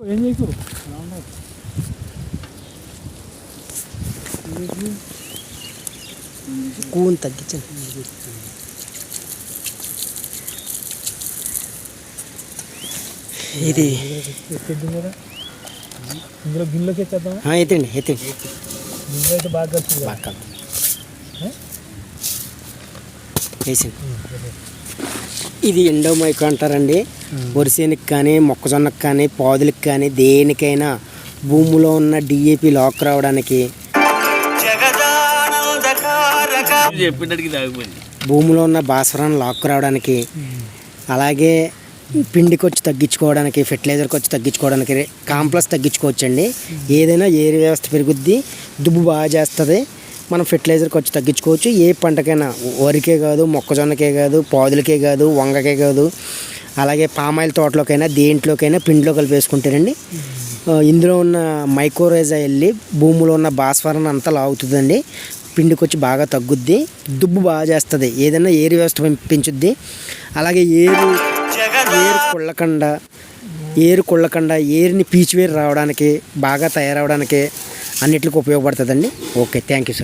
ఏం చేయకు కూని తగ్గించండి. ఇది ఎత్తేద్దాం కదా ఇందులో గిన్నెలోకి ఎత్తేద్దామా? ఎత్తండి ఎత్తండి. గిన్నె అయితే బాగా కలుస్తుంది కదా. బాగా వేసింది. ఇది ఎండోమైక్ అంటారండి. వరిసేనికి కానీ మొక్కజొన్నకు కానీ పాదులకు కానీ దేనికైనా భూమిలో ఉన్న డిఏపి లాక్ రావడానికి, భూమిలో ఉన్న భాస్వరం లాక్ రావడానికి, అలాగే పిండి ఖర్చు తగ్గించుకోవడానికి, ఫెర్టిలైజర్ ఖర్చు తగ్గించుకోవడానికి, కాంప్లెక్స్ తగ్గించుకోవచ్చండి. ఏదైనా ఏరు వ్యవస్థ పెరుగుద్ది, దుబ్బు బాగా చేస్తుంది. మనం ఫెర్టిలైజర్ ఖర్చు తగ్గించుకోవచ్చు. ఏ పంటకైనా, వరికే కాదు, మొక్కజొన్నకే కాదు, పాదులకే కాదు, వంగకే కాదు, అలాగే పామాయిల్ తోటలోకైనా దేంట్లోకైనా పిండిలో కలిపి వేసుకుంటారండి. ఇందులో ఉన్న మైక్రోరైజా వెళ్ళి భూమిలో ఉన్న భాస్వరం అంతా లాగుతుందండి. పిండికి వచ్చి బాగా తగ్గుద్ది, దుబ్బు బాగా చేస్తుంది, ఏదైనా ఏరు వ్యవస్థ పెంచుద్ది. అలాగే ఏరు కుళ్ళకుండా ఏరుని పీచివేరు రావడానికి, బాగా తయారవడానికి అన్నిటికి ఉపయోగపడుతుందండి. Okay, thank you sir.